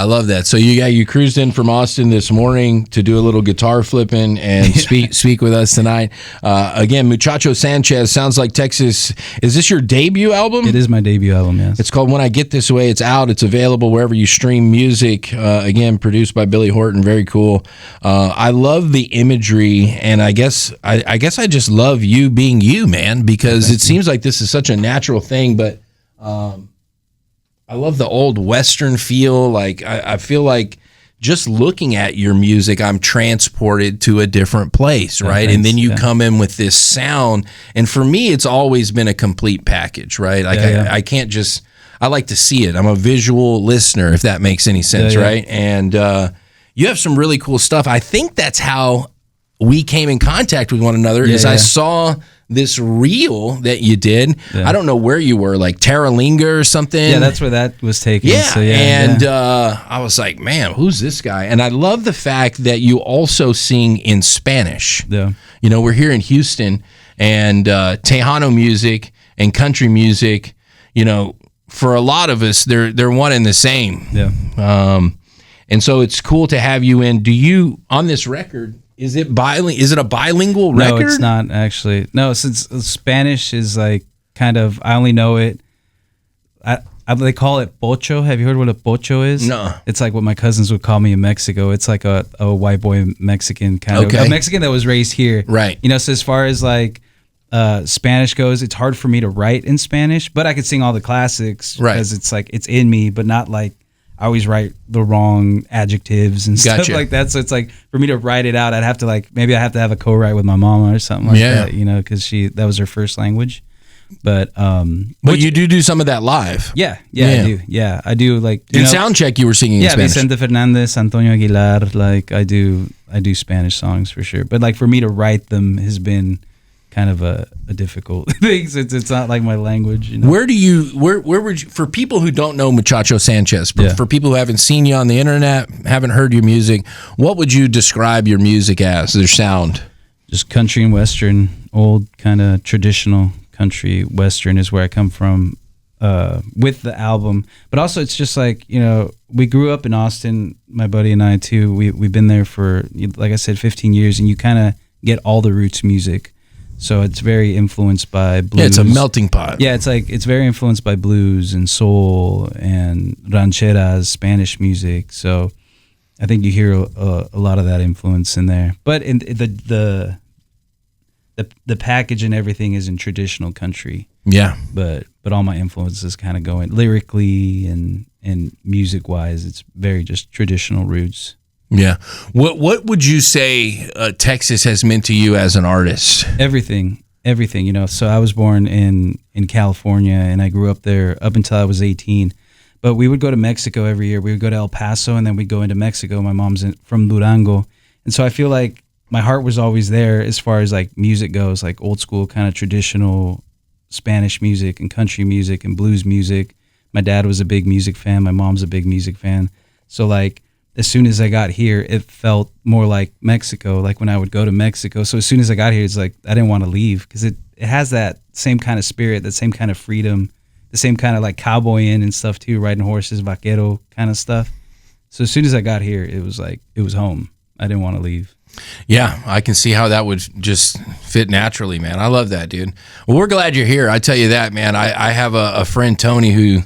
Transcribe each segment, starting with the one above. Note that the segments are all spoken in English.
I love that. So you cruised in from Austin this morning to do a little guitar flipping and speak with us tonight. Again, Muchacho Sanchez, sounds like Texas. Is this your debut album? It is my debut album, yes. It's called When I Get This Way. It's out. It's available wherever you stream music. Again, produced by Billy Horton. Very cool. I love the imagery, and I guess I just love you being you, man, because it seems like this is such a natural thing, but I love the old Western feel. Like I feel like just looking at your music, I'm transported to a different place, right? And then you come in with this sound. And for me, it's always been a complete package, right? Like I can't just, I like to see it. I'm a visual listener, if that makes any sense, right? And you have some really cool stuff. I think that's how we came in contact with one another, I saw this reel that you did. I don't know where you were, like Terralinga or something. Yeah, that's where that was taken. Yeah, so I was like, man, who's this guy? And I love the fact that you also sing in Spanish. Yeah. You know, we're here in Houston, and Tejano music and country music, you know, for a lot of us, they're one and the same. Yeah. And so it's cool to have you in. Do you, on this record, is it a bilingual record? No, it's not actually. No, since Spanish is like kind of, I only know it. They call it pocho. Have you heard what a pocho is? No. It's like what my cousins would call me in Mexico. It's like a white boy Mexican kind of. A Mexican that was raised here. Right. You know, so as far as like Spanish goes, it's hard for me to write in Spanish, but I could sing all the classics because it's like, it's in me, but not like, I always write the wrong adjectives and stuff like that. So it's like, for me to write it out, I'd have to maybe I have to have a co-write with my mama or something like that, you know, because that was her first language. But you do some of that live. Yeah, I do. Yeah, I do. Like in Soundcheck, you were singing in Spanish. Vicente Fernandez, Antonio Aguilar. Like I do Spanish songs for sure. But like for me to write them has been kind of a difficult thing, since it's not like my language. You know? Where would you, for people who don't know Muchacho Sanchez, for people who haven't seen you on the internet, haven't heard your music, what would you describe your music as, their sound? Just country and Western, old kind of traditional country Western is where I come from with the album. But also it's just like, you know, we grew up in Austin, my buddy and I too. We've been there for, like I said, 15 years, and you kind of get all the roots music. So it's very influenced by blues. Yeah, it's a melting pot. Yeah, it's very influenced by blues and soul and rancheras, Spanish music. So I think you hear a lot of that influence in there. But in the package and everything is in traditional country. Yeah. But all my influences kind of go in lyrically and music wise. It's very just traditional roots. Yeah. What would you say Texas has meant to you as an artist? Everything, you know. So I was born in California, and I grew up there up until I was 18. But we would go to Mexico every year. We would go to El Paso, and then we'd go into Mexico. My mom's from Durango. And so I feel like my heart was always there as far as like music goes, like old school kind of traditional Spanish music and country music and blues music. My dad was a big music fan. My mom's a big music fan. So like, as soon as I got here, it felt more like Mexico, like when I would go to Mexico. So as soon as I got here, it's like I didn't want to leave, because it has that same kind of spirit, that same kind of freedom, the same kind of like cowboying and stuff too, riding horses, vaquero kind of stuff. So as soon as I got here, it was like, it was home. I didn't want to leave. Yeah, I can see how that would just fit naturally, man. I love that, dude. Well, we're glad you're here. I tell you that, man. I have a friend, Tony, who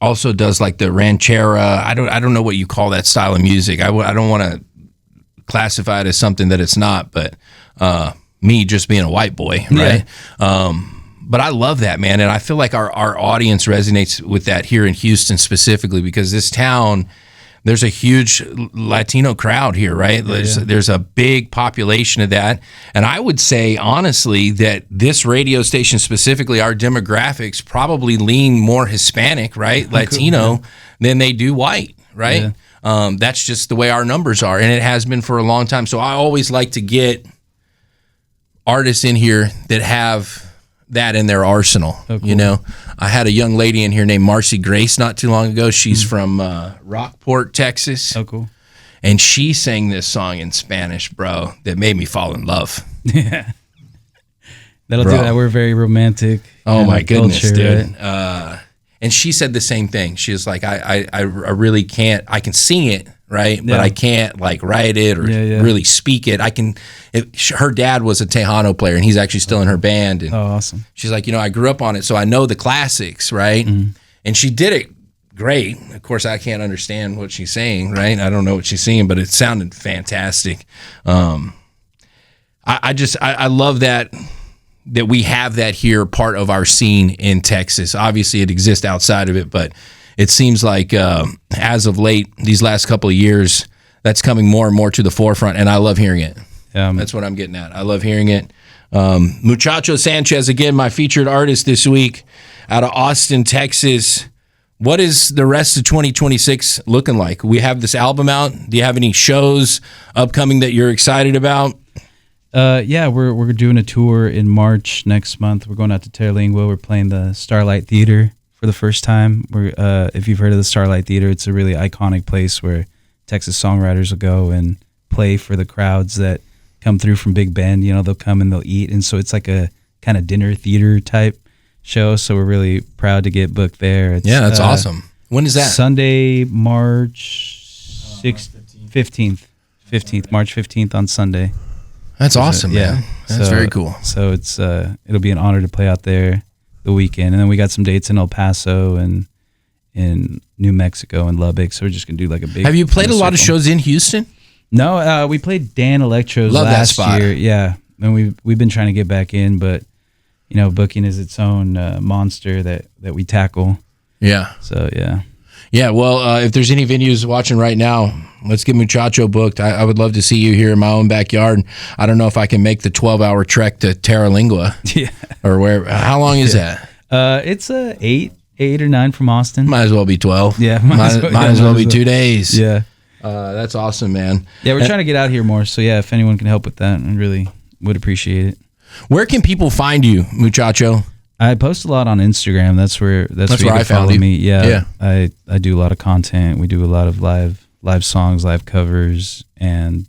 also does like the ranchera. I don't know what you call that style of music. I don't want to classify it as something that it's not, but me just being a white boy, right? Yeah. But I love that, man, and I feel like our audience resonates with that here in Houston specifically, because this town, there's a huge Latino crowd here, right? There's a big population of that. And I would say, honestly, that this radio station specifically, our demographics probably lean more Hispanic, right? Latino than they do white, right? Yeah. That's just the way our numbers are. And it has been for a long time. So I always like to get artists in here that have that in their arsenal. Oh, cool. You know, I had a young lady in here named Marcy Grace not too long ago. She's from Rockport, Texas. Oh, cool. And she sang this song in Spanish, bro, that made me fall in love. Yeah. That'll do that. We're very romantic. Oh my goodness, culture, dude. Right? And she said the same thing. She was like, I really can't. I can sing it, right? But I can't like write it or really speak it. Her dad was a Tejano player, and he's actually still in her band. And awesome. she's like, I grew up on it, so I know the classics, right? And she did it great. Of course, I can't understand what she's saying, right? I don't know what she's singing, but it sounded fantastic. I love that we have that here, part of our scene in Texas. Obviously, it exists outside of it, but it seems like as of late, these last couple of years, that's coming more and more to the forefront, and I love hearing it. That's what I'm getting at. I love hearing it. Muchacho Sanchez, again, my featured artist this week out of Austin, Texas. What is the rest of 2026 looking like? We have this album out. Do you have any shows upcoming that you're excited about? We're doing a tour in March next month. We're going out to Terlingua. We're playing the Starlight Theater for the first time. If you've heard of the Starlight Theater, it's a really iconic place where Texas songwriters will go and play for the crowds that come through from Big Bend. They'll come and they'll eat, and so it's like a kind of dinner theater type show. So we're really proud to get booked there. That's awesome. When is that? Sunday, March 15th. March 15th on Sunday. That's awesome, man. That's very cool. So it's it'll be an honor to play out there the weekend, and then we got some dates in El Paso and in New Mexico and Lubbock. So we're just gonna do like a big. Have you played a lot of shows in Houston? No, we played Dan Electro's last year. Yeah, and we've been trying to get back in, but booking is its own monster that we tackle. Yeah. So yeah. Yeah, well, if there's any venues watching right now, let's get Muchacho booked. I would love to see you here in my own backyard. I don't know if I can make the 12-hour trek to Terlingua. Yeah. Or where. How long is that? It's 8 or 9 from Austin. Might as well be 12. Yeah. Might as well be 2 days. Yeah. That's awesome, man. Yeah, we're trying to get out here more. So yeah, if anyone can help with that, I really would appreciate it. Where can people find you, Muchacho? I post a lot on Instagram. That's where I found you. Me. Yeah. I do a lot of content. We do a lot of live songs, live covers, and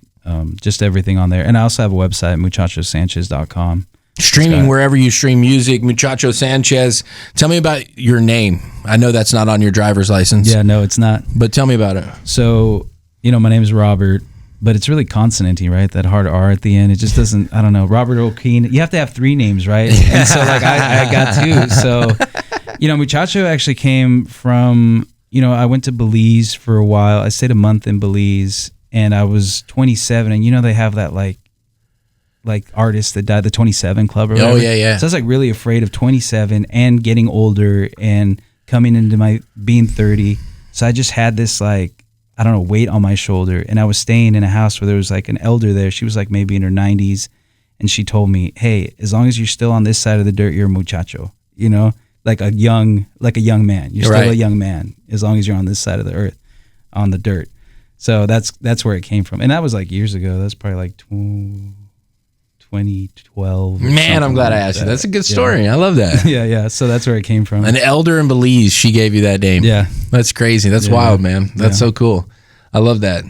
just everything on there. And I also have a website, muchachosanchez.com. Streaming wherever you stream music, Muchacho Sanchez. Tell me about your name. I know that's not on your driver's license. Yeah, no, it's not. But tell me about it. So, my name is Robert, but it's really consonanty, right? That hard R at the end. It just doesn't, I don't know. Robert O'Keen. You have to have 3 names, right? And so I got 2. So, Muchacho actually came from, I went to Belize for a while. I stayed a month in Belize, and I was 27. And they have that like artists that died, the 27 Club or whatever. Oh, yeah. So I was like really afraid of 27 and getting older and coming into my being 30. So I just had this weight on my shoulder. And I was staying in a house where there was like an elder there. She was like maybe in her 90s. And she told me, hey, as long as you're still on this side of the dirt, you're a muchacho, like a young man. You're still a young man as long as you're on this side of the earth, on the dirt. So that's where it came from. And that was like years ago. That's probably like 2012. Man, I'm glad I asked you. That's a good story. Yeah. I love that. Yeah. So that's where it came from. An elder in Belize, she gave you that name. Yeah. That's crazy. That's wild, man. That's so cool. I love that.